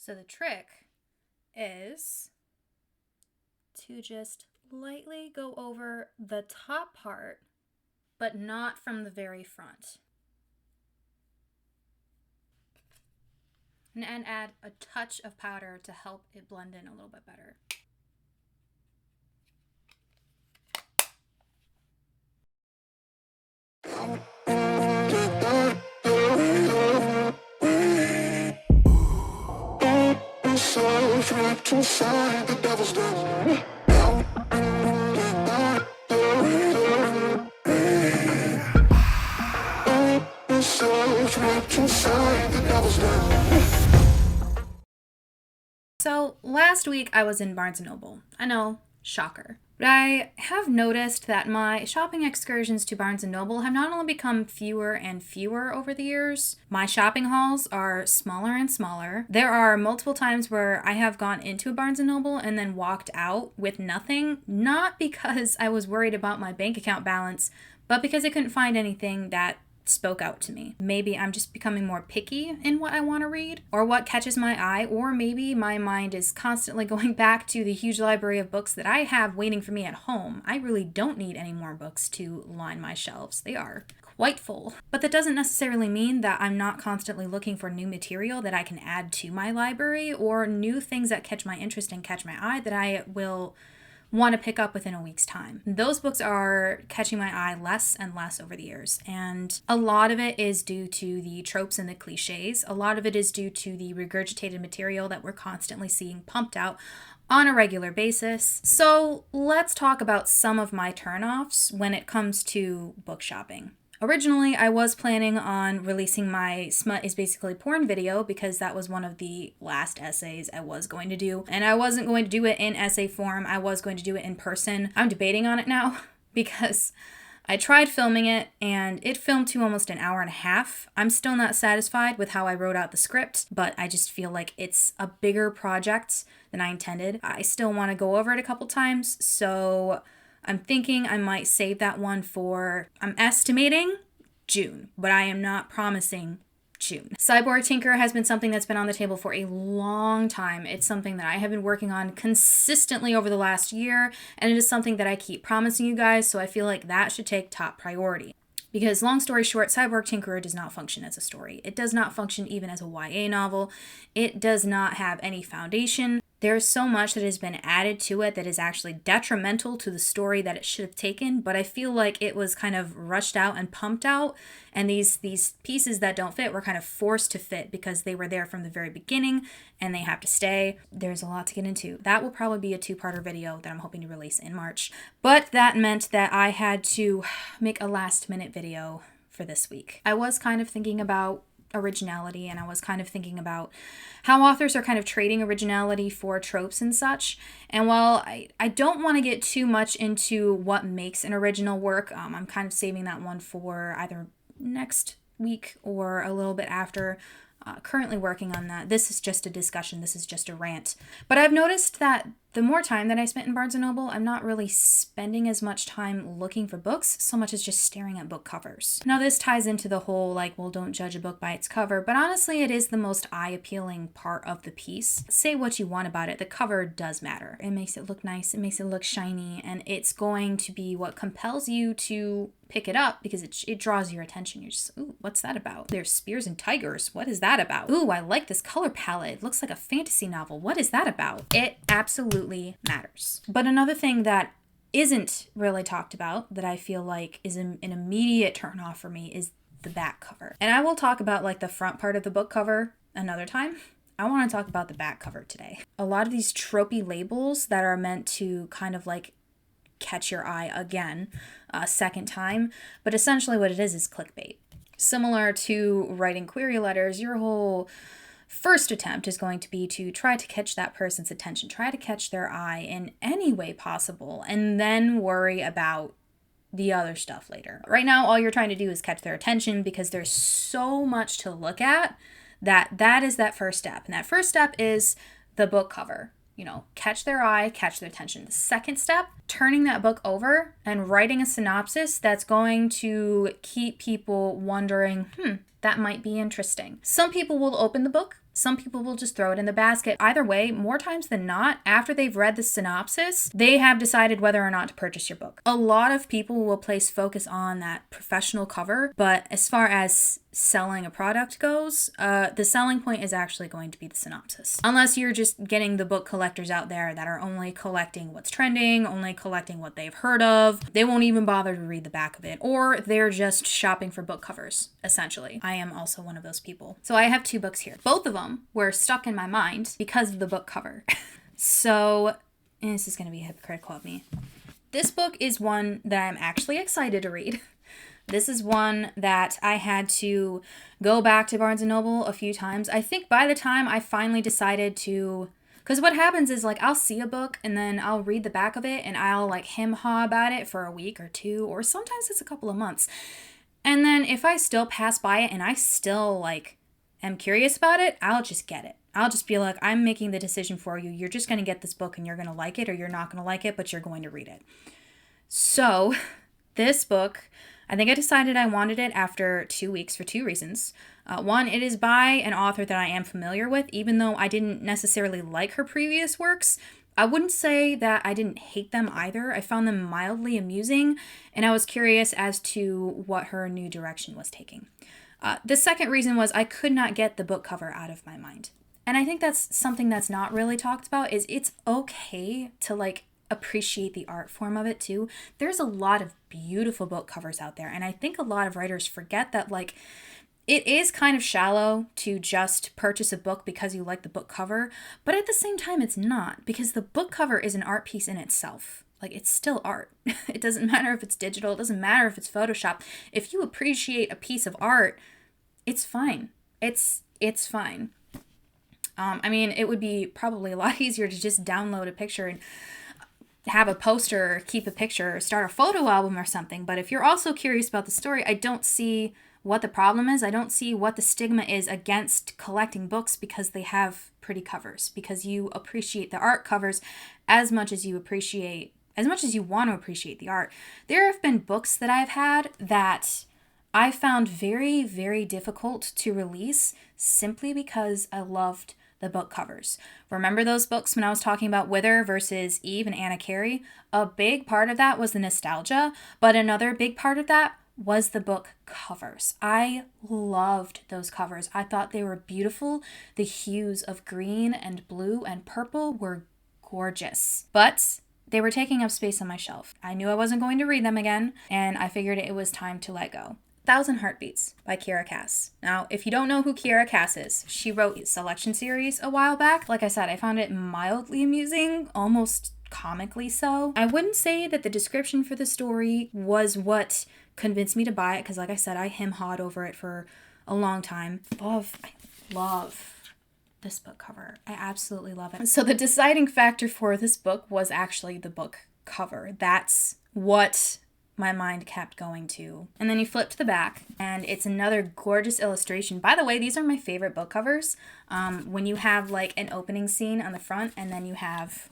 So the trick is to just lightly go over the top part, but not from the very front. And add a touch of powder to help it blend in a little bit better. So last week I was in Barnes & Noble. I know, shocker. But I have noticed that my shopping excursions to Barnes & Noble have not only become fewer and fewer over the years, my shopping hauls are smaller and smaller. There are multiple times where I have gone into a Barnes & Noble and then walked out with nothing, not because I was worried about my bank account balance, but because I couldn't find anything that spoke out to me. Maybe I'm just becoming more picky in what I want to read or what catches my eye, or maybe my mind is constantly going back to the huge library of books that I have waiting for me at home. I really don't need any more books to line my shelves. They are quite full. But that doesn't necessarily mean that I'm not constantly looking for new material that I can add to my library or new things that catch my interest and catch my eye that I will want to pick up within a week's time. Those books are catching my eye less and less over the years, and a lot of it is due to the tropes and the cliches. A lot of it is due to the regurgitated material that we're constantly seeing pumped out on a regular basis. So let's talk about some of my turnoffs when it comes to book shopping. Originally, I was planning on releasing my Smut is Basically Porn video because that was one of the last essays I was going to do. And I wasn't going to do it in essay form. I was going to do it in person. I'm debating on it now because I tried filming it and it filmed to almost an hour and a half. I'm still not satisfied with how I wrote out the script, but I just feel like it's a bigger project than I intended. I still want to go over it a couple times, so I'm thinking I might save that one for, I'm estimating June, but I am not promising June. Cyborg Tinkerer has been something that's been on the table for a long time. It's something that I have been working on consistently over the last year, and it is something that I keep promising you guys, so I feel like that should take top priority. Because long story short, Cyborg Tinkerer does not function as a story. It does not function even as a YA novel. It does not have any foundation. There's so much that has been added to it that is actually detrimental to the story that it should have taken, but I feel like it was kind of rushed out and pumped out, and these pieces that don't fit were kind of forced to fit because they were there from the very beginning and they have to stay. There's a lot to get into. That will probably be a two-parter video that I'm hoping to release in March, but that meant that I had to make a last-minute video for this week. I was kind of thinking about originality, and I was kind of thinking about how authors are kind of trading originality for tropes and such. And while I don't want to get too much into what makes an original work, I'm kind of saving that one for either next week or a little bit after. Currently working on that. This is just a discussion. This is just a rant. But I've noticed that the more time that I spent in Barnes & Noble, I'm not really spending as much time looking for books so much as just staring at book covers. Now this ties into the whole like, well, don't judge a book by its cover, but honestly it is the most eye-appealing part of the piece. Say what you want about it, the cover does matter. It makes it look nice, it makes it look shiny, and it's going to be what compels you to pick it up because it draws your attention. You're just, ooh, what's that about? There's spears and tigers. What is that about? Ooh, I like this color palette. It looks like a fantasy novel. What is that about? It absolutely matters. But another thing that isn't really talked about that I feel like is an immediate turnoff for me is the back cover. And I will talk about like the front part of the book cover another time. I want to talk about the back cover today. A lot of these tropey labels that are meant to kind of like catch your eye again a second time, but essentially what it is clickbait. Similar to writing query letters, your whole first attempt is going to be to try to catch that person's attention, try to catch their eye in any way possible, and then worry about the other stuff later. Right now, all you're trying to do is catch their attention because there's so much to look at that is that first step. And that first step is the book cover. You know, catch their eye, catch their attention. The second step, turning that book over and writing a synopsis that's going to keep people wondering, that might be interesting. Some people will open the book. Some people will just throw it in the basket. Either way, more times than not, after they've read the synopsis, they have decided whether or not to purchase your book. A lot of people will place focus on that professional cover, but as far as selling a product goes, the selling point is actually going to be the synopsis. Unless you're just getting the book collectors out there that are only collecting what's trending, only collecting what they've heard of. They won't even bother to read the back of it, or they're just shopping for book covers, essentially. I am also one of those people. So I have 2 books here. Both of them were stuck in my mind because of the book cover. So, and this is going to be hypocritical of me. This book is one that I'm actually excited to read. This is one that I had to go back to Barnes & Noble a few times. I think by the time I finally decided to... Because what happens is, like, I'll see a book and then I'll read the back of it and I'll, like, hem-haw about it for a week or 2, or sometimes it's a couple of months. And then if I still pass by it and I still, like, am curious about it, I'll just get it. I'll just be like, I'm making the decision for you. You're just going to get this book and you're going to like it, or you're not going to like it, but you're going to read it. So, this book... I think I decided I wanted it after 2 weeks for 2 reasons. One, it is by an author that I am familiar with, even though I didn't necessarily like her previous works. I wouldn't say that I didn't hate them either. I found them mildly amusing, and I was curious as to what her new direction was taking. The second reason was I could not get the book cover out of my mind. And I think that's something that's not really talked about, is it's okay to, like, appreciate the art form of it too. There's a lot of beautiful book covers out there, and I think a lot of writers forget that, like, it is kind of shallow to just purchase a book because you like the book cover, but at the same time it's not, because the book cover is an art piece in itself. Like, it's still art. It doesn't matter if it's digital, it doesn't matter if it's Photoshop. If you appreciate a piece of art, it's fine. It's fine. I mean, it would be probably a lot easier to just download a picture and have a poster, or keep a picture, or start a photo album or something. But if you're also curious about the story, I don't see what the problem is. I don't see what the stigma is against collecting books because they have pretty covers, because you appreciate the art covers as much as you want to appreciate the art. There have been books that I've had that I found very, very difficult to release simply because I loved the book covers. Remember those books when I was talking about Wither versus Eve and Anna Carey? A big part of that was the nostalgia, but another big part of that was the book covers. I loved those covers. I thought they were beautiful. The hues of green and blue and purple were gorgeous, but they were taking up space on my shelf. I knew I wasn't going to read them again, and I figured it was time to let go. 1,000 Heartbeats by Kiera Cass. Now, if you don't know who Kiera Cass is, she wrote a Selection series a while back. Like I said, I found it mildly amusing, almost comically so. I wouldn't say that the description for the story was what convinced me to buy it, because like I said, I hem-hawed over it for a long time. I love this book cover. I absolutely love it. So the deciding factor for this book was actually the book cover. That's what my mind kept going to. And then you flip to the back, and it's another gorgeous illustration. By the way, these are my favorite book covers. When you have, like, an opening scene on the front, and then you have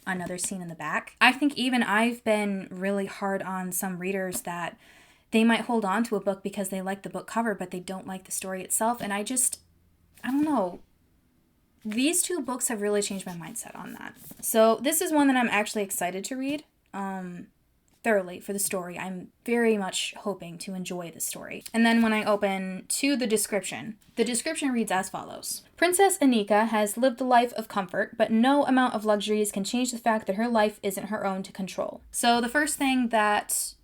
another scene in the back. I think even I've been really hard on some readers that they might hold on to a book because they like the book cover, but they don't like the story itself. And I don't know. These 2 books have really changed my mindset on that. So this is one that I'm actually excited to read. Thoroughly for the story. I'm very much hoping to enjoy the story. And then when I open to the description reads as follows. Princess Anika has lived a life of comfort, but no amount of luxuries can change the fact that her life isn't her own to control. So the first thing that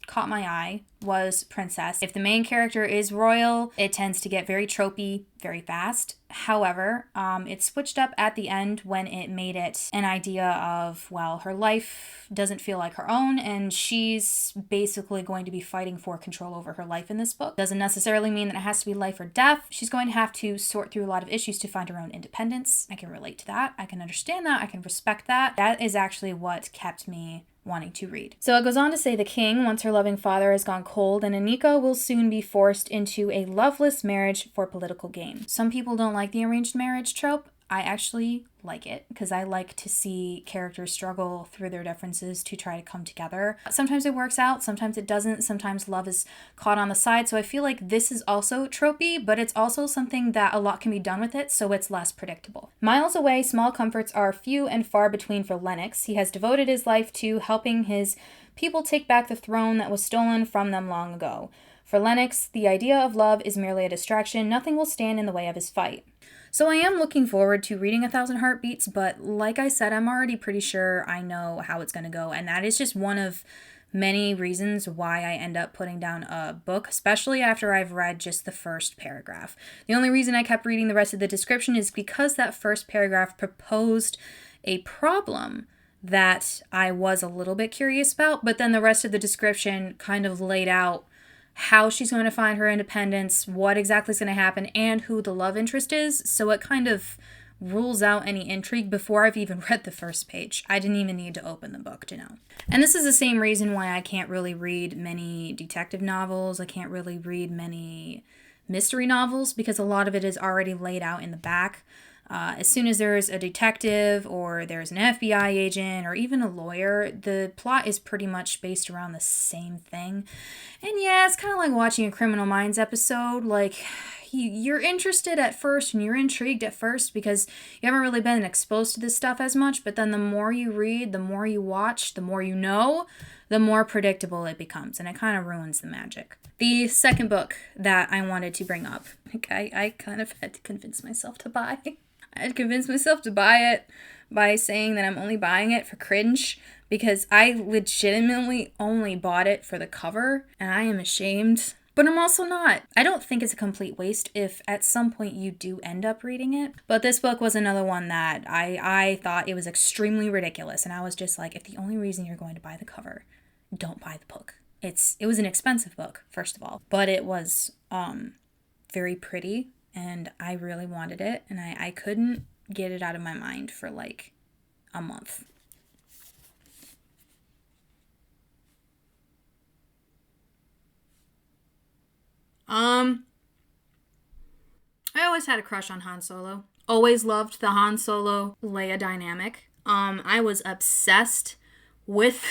caught my eye was princess. If the main character is royal, it tends to get very tropey very fast. However, it switched up at the end when it made it an idea of, well, her life doesn't feel like her own, and she's basically going to be fighting for control over her life in this book. Doesn't necessarily mean that it has to be life or death. She's going to have to sort through a lot of issues to find her own independence. I can relate to that. I can understand that. I can respect that. That is actually what kept me wanting to read. So it goes on to say the king, once her loving father has gone cold, and Anika will soon be forced into a loveless marriage for political gain. Some people don't like the arranged marriage trope. I actually like it because I like to see characters struggle through their differences to try to come together. Sometimes it works out, sometimes it doesn't, sometimes love is caught on the side. So I feel like this is also tropey, but it's also something that a lot can be done with it, so it's less predictable. Miles away, small comforts are few and far between for Lennox. He has devoted his life to helping his people take back the throne that was stolen from them long ago. For Lennox, the idea of love is merely a distraction. Nothing will stand in the way of his fight. So I am looking forward to reading 1,000 Heartbeats, but like I said, I'm already pretty sure I know how it's going to go, and that is just one of many reasons why I end up putting down a book, especially after I've read just the first paragraph. The only reason I kept reading the rest of the description is because that first paragraph proposed a problem that I was a little bit curious about, but then the rest of the description kind of laid out how she's going to find her independence, what exactly is going to happen, and who the love interest is. So it kind of rules out any intrigue before I've even read the first page. I didn't even need to open the book to know. And this is the same reason why I can't really read many detective novels. I can't really read many mystery novels because a lot of it is already laid out in the back. As soon as there's a detective or there's an FBI agent or even a lawyer, the plot is pretty much based around the same thing. And yeah, it's kind of like watching a Criminal Minds episode. Like, you're interested at first and you're intrigued at first because you haven't really been exposed to this stuff as much. But then the more you read, the more you watch, the more you know, the more predictable it becomes. And it kind of ruins the magic. The second book that I wanted to bring up, I kind of had to convince myself to buy. I had convinced myself to buy it by saying that I'm only buying it for cringe because I legitimately only bought it for the cover and I am ashamed, but I'm also not. I don't think it's a complete waste if at some point you do end up reading it, but this book was another one that I thought it was extremely ridiculous, and I was just like, if the only reason you're going to buy the cover, don't buy the book. It was an expensive book, first of all, but it was very pretty. And I really wanted it, and I couldn't get it out of my mind for like a month. I always had a crush on Han Solo. Always loved the Han Solo Leia dynamic. I was obsessed with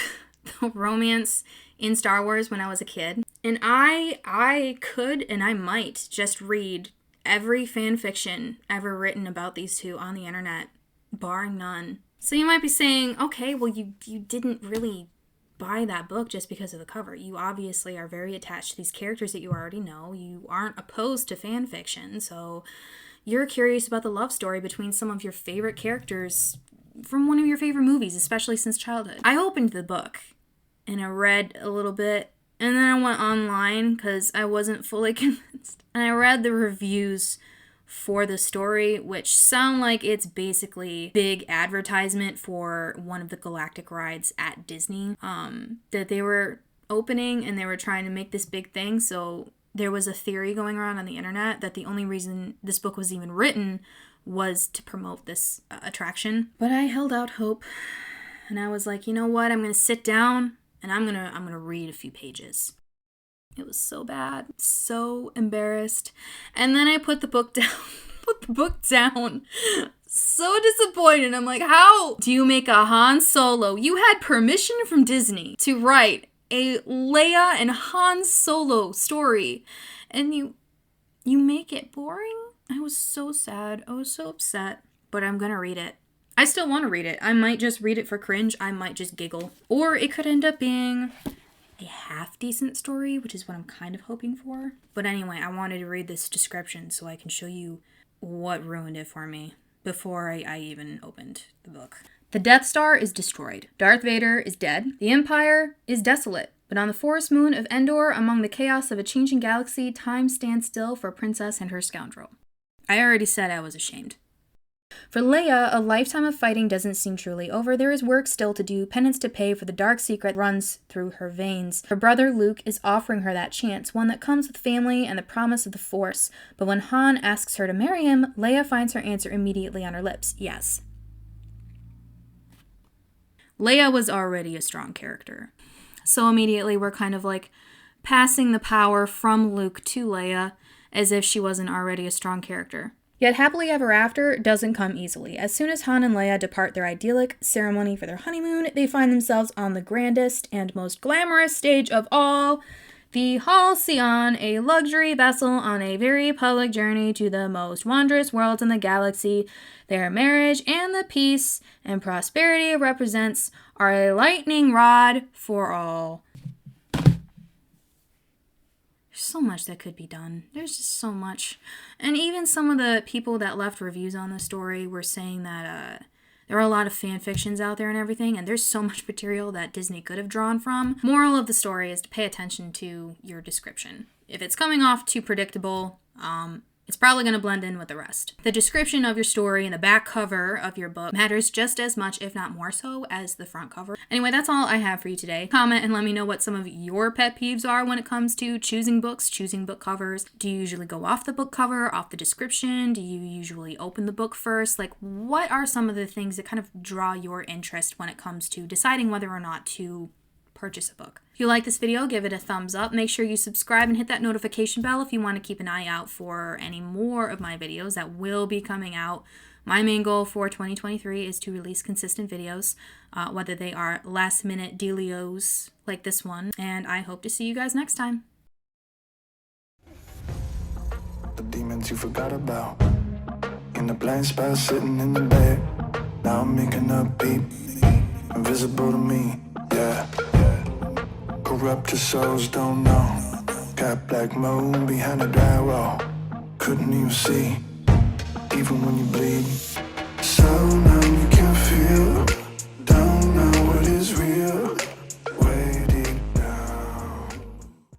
the romance in Star Wars when I was a kid. And I could and I might just read every fan fiction ever written about these two on the internet, barring none. So you might be saying, okay, well, you didn't really buy that book just because of the cover. You obviously are very attached to these characters that you already know. You aren't opposed to fan fiction, so you're curious about the love story between some of your favorite characters from one of your favorite movies, especially since childhood. I opened the book and I read a little bit, and then I went online because I wasn't fully convinced. And I read the reviews for the story, which sound like it's basically big advertisement for one of the galactic rides at Disney. That they were opening and they were trying to make this big thing. So there was a theory going around on the internet that the only reason this book was even written was to promote this attraction. But I held out hope, and I was like, you know what? I'm gonna sit down and I'm gonna read a few pages. It was so bad, so embarrassed. And then I put the book down. So disappointed. I'm like, how do you make a Han Solo? You had permission from Disney to write a Leia and Han Solo story, and you make it boring? I was so sad. I was so upset. But I'm gonna read it. I still want to read it. I might just read it for cringe. I might just giggle. Or it could end up being a half-decent story, which is what I'm kind of hoping for. But anyway, I wanted to read this description so I can show you what ruined it for me before I even opened the book. The Death Star is destroyed. Darth Vader is dead. The Empire is desolate. But on the forest moon of Endor, among the chaos of a changing galaxy, time stands still for a princess and her scoundrel. I already said I was ashamed. For Leia, a lifetime of fighting doesn't seem truly over. There is work still to do, penance to pay for the dark secret that runs through her veins. Her brother Luke is offering her that chance, one that comes with family and the promise of the Force. But when Han asks her to marry him, Leia finds her answer immediately on her lips: yes. Leia was already a strong character. So immediately we're kind of like passing the power from Luke to Leia as if she wasn't already a strong character. Yet happily ever after doesn't come easily. As soon as Han and Leia depart their idyllic ceremony for their honeymoon, they find themselves on the grandest and most glamorous stage of all, the Halcyon, a luxury vessel on a very public journey to the most wondrous worlds in the galaxy. Their marriage and the peace and prosperity it represents are a lightning rod for all. There's so much that could be done. There's just so much. And even some of the people that left reviews on the story were saying that there are a lot of fan fictions out there and everything, and there's so much material that Disney could have drawn from. Moral of the story is to pay attention to your description. If it's coming off too predictable, it's probably going to blend in with the rest. The description of your story and the back cover of your book matters just as much, if not more so, as the front cover. Anyway, that's all I have for you today. Comment and let me know what some of your pet peeves are when it comes to choosing books, choosing book covers. Do you usually go off the book cover, off the description? Do you usually open the book first? Like, what are some of the things that kind of draw your interest when it comes to deciding whether or not to purchase a book? If you like this video, give it a thumbs up. Make sure you subscribe and hit that notification bell if you want to keep an eye out for any more of my videos that will be coming out. My main goal for 2023 is to release consistent videos, whether they are last-minute dealios like this one, and I hope to see you guys next time. The demons you forgot about, in the blind spot sitting in the bed. Now I'm making up beat, invisible to me, yeah. Corrupted souls don't know. Got black moon behind the drywall. Couldn't even see, even when you bleed. So now you can feel